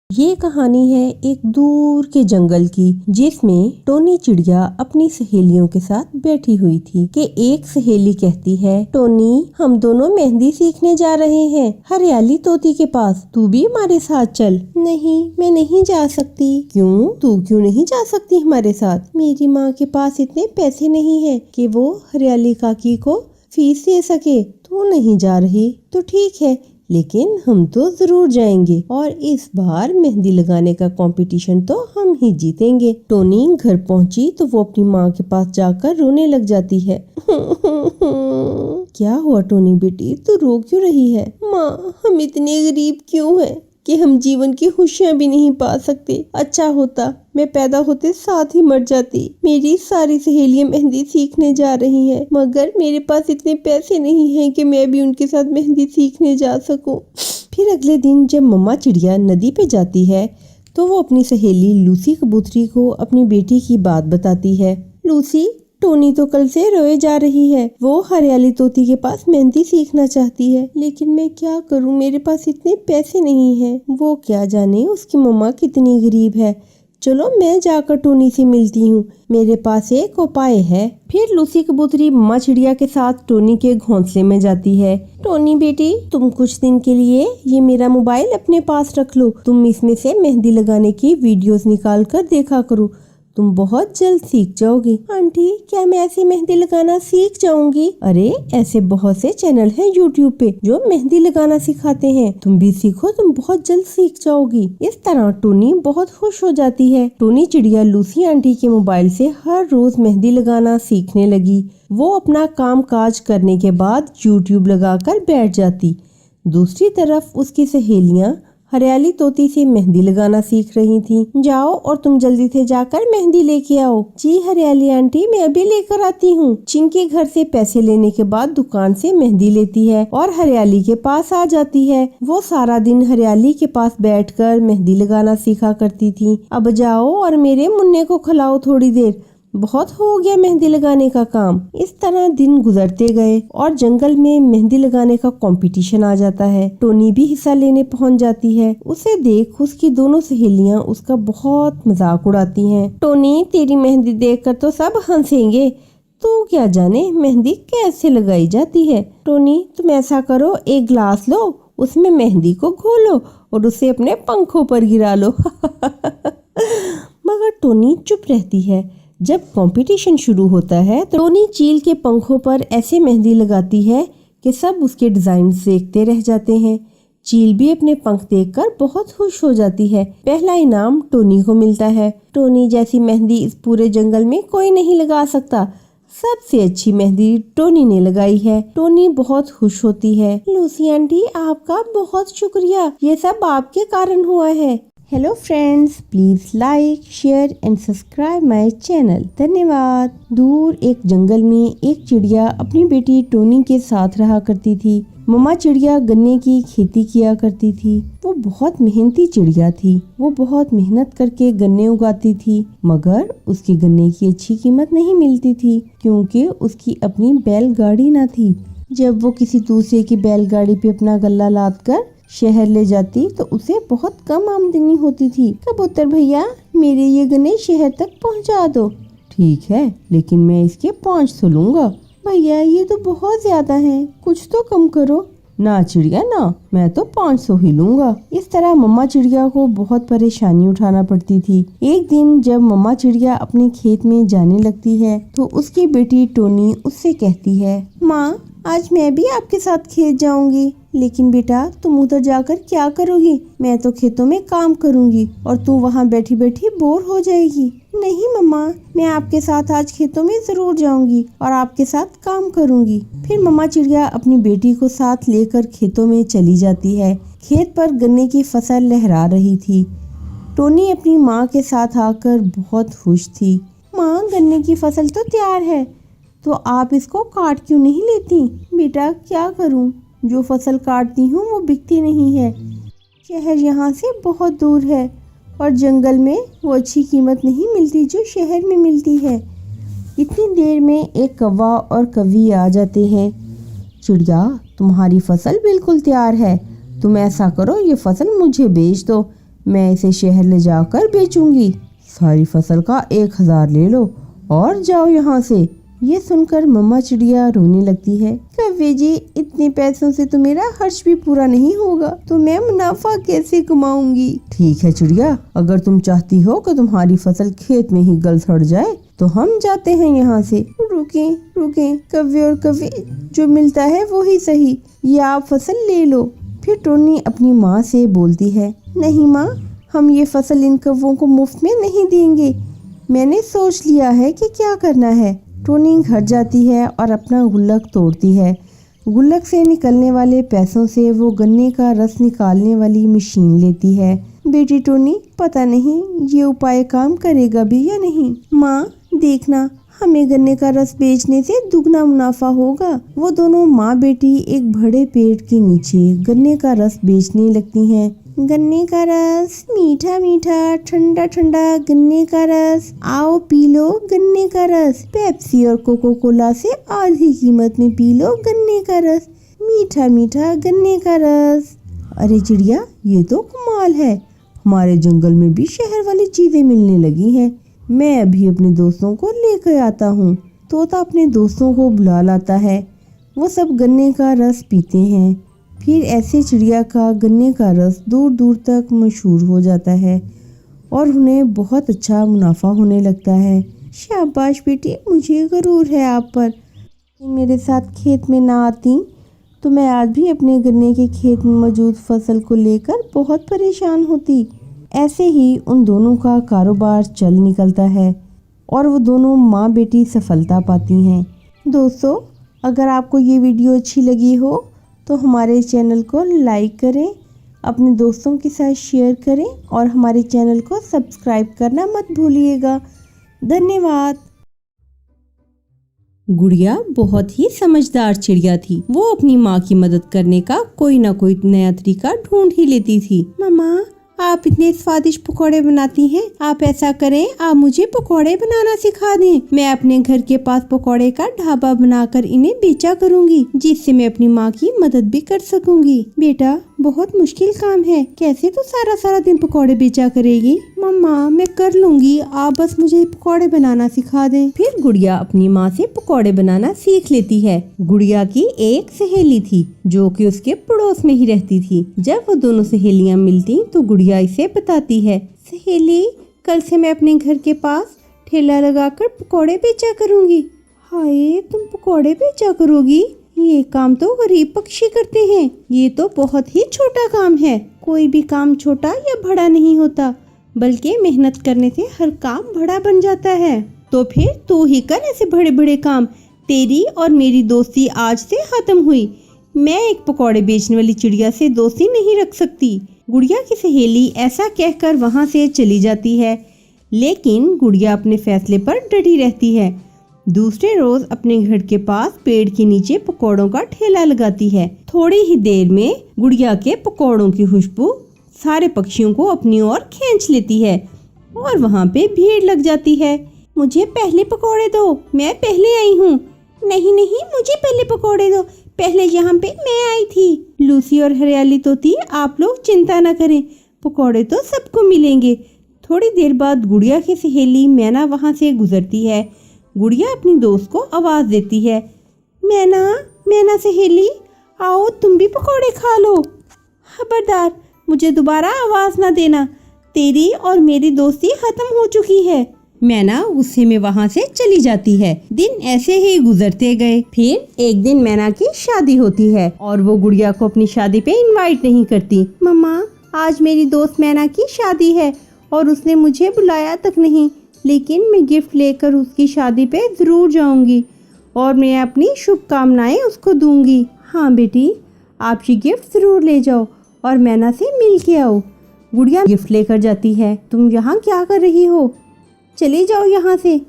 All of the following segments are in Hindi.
ये कहानी है एक दूर के जंगल की, जिसमें टोनी चिड़िया अपनी सहेलियों के साथ बैठी हुई थी कि एक सहेली कहती है, टोनी हम दोनों मेहंदी सीखने जा रहे हैं हरियाली तोती के पास, तू भी हमारे साथ चल। नहीं, मैं नहीं जा सकती। क्यों? तू क्यों नहीं जा सकती हमारे साथ? मेरी माँ के पास इतने पैसे नहीं है कि वो हरियाली काकी को फीस दे सके। तू नहीं जा रही तो ठीक है, लेकिन हम तो जरूर जाएंगे और इस बार मेहंदी लगाने का कंपटीशन तो हम ही जीतेंगे। टोनी घर पहुंची तो वो अपनी माँ के पास जाकर रोने लग जाती है। क्या हुआ टोनी बेटी, तू रो क्यों रही है? माँ, हम इतने गरीब क्यों हैं कि हम जीवन की खुशियाँ भी नहीं पा सकते। अच्छा होता मैं पैदा होते साथ ही मर जाती। मेरी सारी सहेलियां मेहंदी सीखने जा रही हैं, मगर मेरे पास इतने पैसे नहीं हैं कि मैं भी उनके साथ मेहंदी सीखने जा सकूं। फिर अगले दिन जब मम्मा चिड़िया नदी पे जाती है तो वो अपनी सहेली लूसी कबूतरी को अपनी बेटी की बात बताती है। लूसी, टोनी तो कल से रोए जा रही है। वो हरियाली तोती के पास मेहंदी सीखना चाहती है, लेकिन मैं क्या करूं, मेरे पास इतने पैसे नहीं हैं। वो क्या जाने उसकी मम्मा कितनी गरीब है। चलो मैं जाकर टोनी से मिलती हूँ, मेरे पास एक उपाय है। फिर लूसी कबूतरी मम्मा चिड़िया के साथ टोनी के घोंसले में जाती है। टोनी बेटी, तुम कुछ दिन के लिए ये मेरा मोबाइल अपने पास रख लो। तुम इसमें से मेहंदी लगाने की वीडियोस निकाल कर देखा करो, तुम बहुत जल्द सीख जाओगी। आंटी, क्या मैं ऐसे मेहंदी लगाना सीख जाऊंगी? अरे ऐसे बहुत से चैनल हैं यूट्यूब पे जो मेहंदी लगाना सिखाते हैं, तुम भी सीखो, तुम बहुत जल्द सीख जाओगी। इस तरह टोनी बहुत खुश हो जाती है। टोनी चिड़िया लूसी आंटी के मोबाइल से हर रोज मेहंदी लगाना सीखने लगी। वो अपना काम काज करने के बाद यूट्यूब लगाकर बैठ जाती। दूसरी तरफ उसकी सहेलियाँ हरियाली तोती से मेहंदी लगाना सीख रही थी। जाओ और तुम जल्दी से जाकर मेहंदी लेके आओ। जी हरियाली आंटी, मैं अभी लेकर आती हूँ। चिंकी घर से पैसे लेने के बाद दुकान से मेहंदी लेती है और हरियाली के पास आ जाती है। वो सारा दिन हरियाली के पास बैठकर मेहंदी लगाना सीखा करती थी। अब जाओ और मेरे मुन्ने को खिलाओ थोड़ी देर, बहुत हो गया मेहंदी लगाने का काम। इस तरह दिन गुजरते गए और जंगल में मेहंदी लगाने का कंपटीशन आ जाता है। टोनी भी हिस्सा लेने पहुंच जाती है। उसे देख उसकी दोनों सहेलियां उसका बहुत मजाक उड़ाती हैं। टोनी, तेरी मेहंदी देखकर तो सब हंसेंगे, तू क्या जाने मेहंदी कैसे लगाई जाती है। टोनी, तुम ऐसा करो, एक ग्लास लो, उसमें मेहंदी को घोलो और उसे अपने पंखों पर गिरा लो। मगर टोनी चुप रहती है। जब कंपटीशन शुरू होता है तो टोनी चील के पंखों पर ऐसे मेहंदी लगाती है कि सब उसके डिजाइन देखते रह जाते हैं। चील भी अपने पंख देखकर बहुत खुश हो जाती है। पहला इनाम टोनी को मिलता है। टोनी जैसी मेहंदी इस पूरे जंगल में कोई नहीं लगा सकता। सबसे अच्छी मेहंदी टोनी ने लगाई है। टोनी बहुत खुश होती है। लूसी आंटी, आपका बहुत शुक्रिया, ये सब आपके कारण हुआ है। Hello friends, please like, share and subscribe my channel. धन्यवाद। दूर एक जंगल में एक चिड़िया अपनी बेटी टोनी के साथ रहा करती थी। मम्मा चिड़िया गन्ने की खेती किया करती थी। वो बहुत मेहनती चिड़िया थी। वो बहुत मेहनत करके गन्ने उगाती थी, मगर उसकी गन्ने की अच्छी कीमत नहीं मिलती थी क्योंकि उसकी अपनी बैलगाड़ी न थी। जब वो किसी दूसरे की बैलगाड़ी पे अपना गल्ला लाद कर शहर ले जाती तो उसे बहुत कम आमदनी होती थी। कबूतर भैया, मेरे ये गन्ने शहर तक पहुंचा दो। ठीक है, लेकिन मैं इसके 500 लूंगा। भैया, ये तो बहुत ज्यादा है, कुछ तो कम करो। ना चिड़िया ना, मैं तो 500 ही लूंगा। इस तरह मम्मा चिड़िया को बहुत परेशानी उठाना पड़ती थी। एक दिन जब मम्मा चिड़िया अपने खेत में जाने लगती है तो उसकी बेटी टोनी उससे कहती है, माँ, आज मैं भी आपके साथ खेत जाऊंगी। लेकिन बेटा, तुम उधर जाकर क्या करोगी? मैं तो खेतों में काम करूंगी और तू वहाँ बैठी बैठी बोर हो जाएगी। नहीं मम्मा, मैं आपके साथ आज खेतों में जरूर जाऊंगी और आपके साथ काम करूंगी। फिर मम्मा चिड़िया अपनी बेटी को साथ लेकर खेतों में चली जाती है। खेत पर गन्ने की फसल लहरा रही थी। टोनी अपनी माँ के साथ आकर बहुत खुश थी। माँ, गन्ने की फसल तो तैयार है, तो आप इसको काट क्यों नहीं लेती? बेटा, क्या करूं, जो फसल काटती हूँ वो बिकती नहीं है। शहर यहाँ से बहुत दूर है और जंगल में वो अच्छी कीमत नहीं मिलती जो शहर में मिलती है। इतनी देर में एक कौवा और कौवी आ जाते हैं। चिड़िया, तुम्हारी फसल बिल्कुल तैयार है, तुम ऐसा करो, ये फसल मुझे बेच दो, मैं इसे शहर ले जाकर बेचूंगी। सारी फसल का 1000 ले लो और जाओ यहाँ से। ये सुनकर मम्मा चिड़िया रोने लगती है। कव्वे जी, इतने पैसों से तो मेरा हर्ष भी पूरा नहीं होगा, तो मैं मुनाफा कैसे कमाऊंगी। ठीक है चिड़िया, अगर तुम चाहती हो कि तुम्हारी फसल खेत में ही गल सड़ जाए तो हम जाते हैं यहाँ से। रुके रुके कव्वे और कव्वे, जो मिलता है वो ही सही, ये आप फसल ले लो। फिर टोनी अपनी माँ से बोलती है, नहीं माँ, हम ये फसल इन कव्वों को मुफ्त में नहीं देंगे। मैंने सोच लिया है कि क्या करना है। टोनी घर जाती है और अपना गुल्लक तोड़ती है। गुल्लक से निकलने वाले पैसों से वो गन्ने का रस निकालने वाली मशीन लेती है। बेटी टोनी, पता नहीं ये उपाय काम करेगा भी या नहीं। माँ देखना, हमें गन्ने का रस बेचने से दुगना मुनाफा होगा। वो दोनों माँ बेटी एक बड़े पेड़ के नीचे गन्ने का रस बेचने लगती हैं। गन्ने का रस, मीठा मीठा ठंडा ठंडा गन्ने का रस, आओ पी लो गन्ने का रस। पेप्सी और कोको कोला से आधी कीमत में पी लो गन्ने का रस, मीठा मीठा गन्ने का रस। अरे चिड़िया, ये तो कमाल है, हमारे जंगल में भी शहर वाली चीजें मिलने लगी हैं। मैं अभी अपने दोस्तों को लेकर आता हूँ। तोता अपने दोस्तों को बुला लाता है। वो सब गन्ने का रस पीते हैं। फिर ऐसे चिड़िया का गन्ने का रस दूर दूर तक मशहूर हो जाता है और उन्हें बहुत अच्छा मुनाफा होने लगता है। शाबाश बेटी, मुझे गरूर है आप पर। मेरे साथ खेत में ना आती तो मैं आज भी अपने गन्ने के खेत में मौजूद फसल को लेकर बहुत परेशान होती। ऐसे ही उन दोनों का कारोबार चल निकलता है और वो दोनों माँ बेटी सफलता पाती हैं। दोस्तों, अगर आपको ये वीडियो अच्छी लगी हो तो हमारे चैनल को लाइक करें, अपने दोस्तों के साथ शेयर करें और हमारे चैनल को सब्सक्राइब करना मत भूलिएगा। धन्यवाद। गुड़िया बहुत ही समझदार चिड़िया थी। वो अपनी माँ की मदद करने का कोई ना कोई नया तरीका ढूंढ ही लेती थी। मम्मा, आप इतने स्वादिष्ट पकौड़े बनाती हैं, आप ऐसा करें, आप मुझे पकौड़े बनाना सिखा दें। मैं अपने घर के पास पकौड़े का ढाबा बनाकर इन्हें बेचा करूंगी, जिससे मैं अपनी माँ की मदद भी कर सकूंगी। बेटा, बहुत मुश्किल काम है, कैसे तो सारा सारा दिन पकौड़े बेचा करेगी। मम्मा, मैं कर लूंगी, आप बस मुझे पकौड़े बनाना सिखा दें। फिर गुड़िया अपनी माँ से पकौड़े बनाना सीख लेती है। गुड़िया की एक सहेली थी जो कि उसके पड़ोस में ही रहती थी। जब वो दोनों सहेलियाँ मिलती तो गुड़िया इसे बताती है, सहेली, कल से मैं अपने घर के पास ठेला लगाकर पकौड़े बेचा करूंगी। हाय, तुम पकौड़े बेचा करोगी? ये काम तो गरीब पक्षी करते हैं, ये तो बहुत ही छोटा काम है। कोई भी काम छोटा या बड़ा नहीं होता, बल्कि मेहनत करने से हर काम बड़ा बन जाता है। तो फिर तू ही कर ऐसे बड़े बड़े काम। तेरी और मेरी दोस्ती आज से खत्म हुई। मैं एक पकौड़े बेचने वाली चिड़िया से दोस्ती नहीं रख सकती। गुड़िया की सहेली ऐसा कहकर वहाँ से चली जाती है, लेकिन गुड़िया अपने फैसले पर डटी रहती है। दूसरे रोज अपने घर के पास पेड़ के नीचे पकौड़ों का ठेला लगाती है। थोड़ी ही देर में गुड़िया के पकौड़ों की खुशबू सारे पक्षियों को अपनी ओर खींच लेती है और वहाँ पे भीड़ लग जाती है। मुझे पहले पकौड़े दो, मैं पहले आई हूँ। नहीं नहीं, मुझे पहले पकौड़े दो, पहले यहाँ पे मैं आई थी। लूसी और हरियाली तोती, आप लोग चिंता न करें, पकौड़े तो सबको मिलेंगे। थोड़ी देर बाद गुड़िया की सहेली मैना वहाँ से गुजरती है। गुड़िया अपनी दोस्त को आवाज देती है, मैना, मैना सहेली, आओ तुम भी पकौड़े खा लो। खबरदार, मुझे दोबारा आवाज ना देना, तेरी और मेरी दोस्ती खत्म हो चुकी है। मैना गुस्से में वहाँ से चली जाती है। दिन ऐसे ही गुजरते गए। फिर एक दिन मैना की शादी होती है और वो गुड़िया को अपनी शादी पे इनवाइट नहीं करती। मम्मा, आज मेरी दोस्त मैना की शादी है और उसने मुझे बुलाया तक नहीं, लेकिन मैं गिफ्ट लेकर उसकी शादी पे जरूर जाऊंगी और मैं अपनी शुभकामनाएं उसको दूंगी। हाँ बेटी, आप ये गिफ्ट जरूर ले जाओ और मैना से मिल के आओ। गुड़िया गिफ्ट लेकर जाती है। तुम यहाँ क्या कर रही हो? चले जाओ यहाँ से।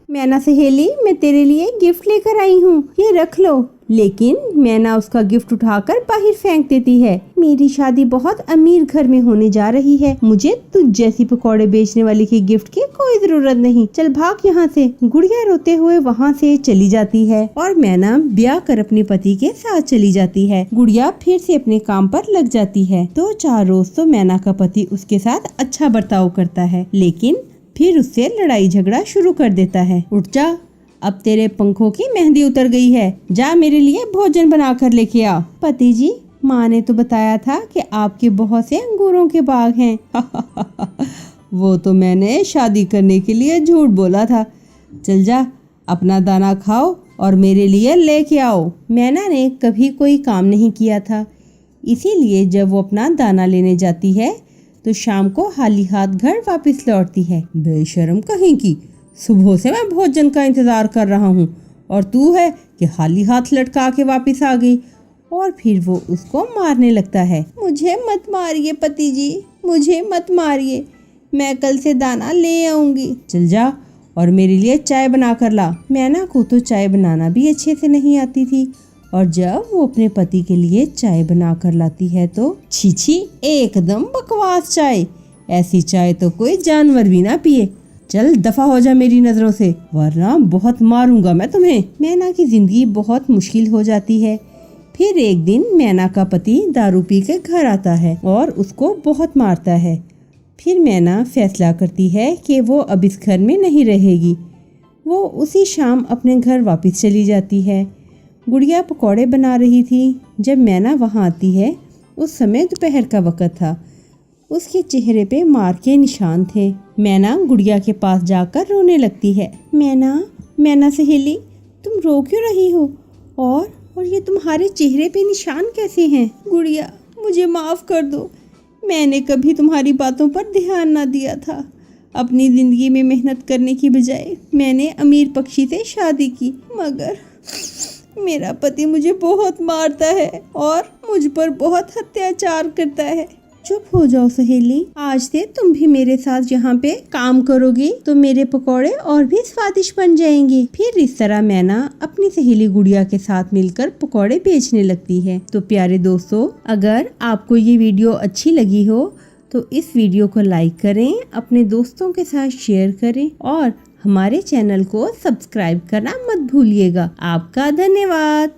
मैना सहेली, मैं तेरे लिए गिफ्ट लेकर आई हूँ, ये रख लो। लेकिन मैना उसका गिफ्ट उठाकर बाहर फेंक देती है। मेरी शादी बहुत अमीर घर में होने जा रही है, मुझे तुझ जैसी पकौड़े बेचने वाली के गिफ्ट की कोई जरूरत नहीं, चल भाग यहाँ से। गुड़िया रोते हुए वहाँ से चली जाती है और मैना ब्याह कर अपने पति के साथ चली जाती है। गुड़िया फिर से अपने काम पर लग जाती है। 2-4 रोज तो मैना का पति उसके साथ अच्छा बर्ताव करता है, लेकिन फिर उससे लड़ाई झगड़ा शुरू कर देता है। उठ जा, अब तेरे पंखों की मेहंदी उतर गई है, जा मेरे लिए भोजन बना कर लेके आ। पति जी, माँ ने तो बताया था कि आपके बहुत से अंगूरों के बाग हैं। वो तो मैंने शादी करने के लिए झूठ बोला था। चल जा, अपना दाना खाओ और मेरे लिए लेके आओ। मैना ने कभी कोई काम नहीं किया था, इसीलिए जब वो अपना दाना लेने जाती है तो शाम को खाली हाथ घर वापस लौटती है। बेशर्म कहीं की, सुबह से मैं भोजन का इंतजार कर रहा हूँ और तू है कि खाली हाथ लटका के वापस आ गई। और फिर वो उसको मारने लगता है। मुझे मत मारिए पति जी, मुझे मत मारिए, मैं कल से दाना ले आऊंगी। चल जा और मेरे लिए चाय बना कर ला। मैना को तो चाय बनाना भी अच्छे से नहीं आती थी, और जब वो अपने पति के लिए चाय बना कर लाती है तो छी, एकदम बकवास चाय, ऐसी चाय तो कोई जानवर भी ना पिए। चल दफा हो जा मेरी नजरों से, वरना बहुत मारूंगा मैं तुम्हें। मैना की जिंदगी बहुत मुश्किल हो जाती है। फिर एक दिन मैना का पति दारू पी के घर आता है और उसको बहुत मारता है। फिर मैना फैसला करती है कि वो अब इस घर में नहीं रहेगी। वो उसी शाम अपने घर वापस चली जाती है। गुड़िया पकौड़े बना रही थी। जब मैना वहाँ आती है उस समय दोपहर का वक़्त था। उसके चेहरे पे मार के निशान थे। मैना गुड़िया के पास जाकर रोने लगती है। मैना सहेली, तुम रो क्यों रही हो? और ये तुम्हारे चेहरे पे निशान कैसे हैं? गुड़िया, मुझे माफ़ कर दो, मैंने कभी तुम्हारी बातों पर ध्यान ना दिया था। अपनी ज़िंदगी में मेहनत करने की बजाय मैंने अमीर पक्षी से शादी की, मगर मेरा पति मुझे बहुत मारता है और मुझ पर बहुत अत्याचार करता है। चुप हो जाओ सहेली, आज से तुम भी मेरे साथ यहाँ पे काम करोगी तो मेरे पकौड़े और भी स्वादिष्ट बन जाएंगे। फिर इस तरह मैना अपनी सहेली गुड़िया के साथ मिलकर पकौड़े बेचने लगती है। तो प्यारे दोस्तों, अगर आपको ये वीडियो अच्छी लगी हो तो इस वीडियो को लाइक करें, अपने दोस्तों के साथ शेयर करें और हमारे चैनल को सब्सक्राइब करना मत भूलिएगा। आपका धन्यवाद।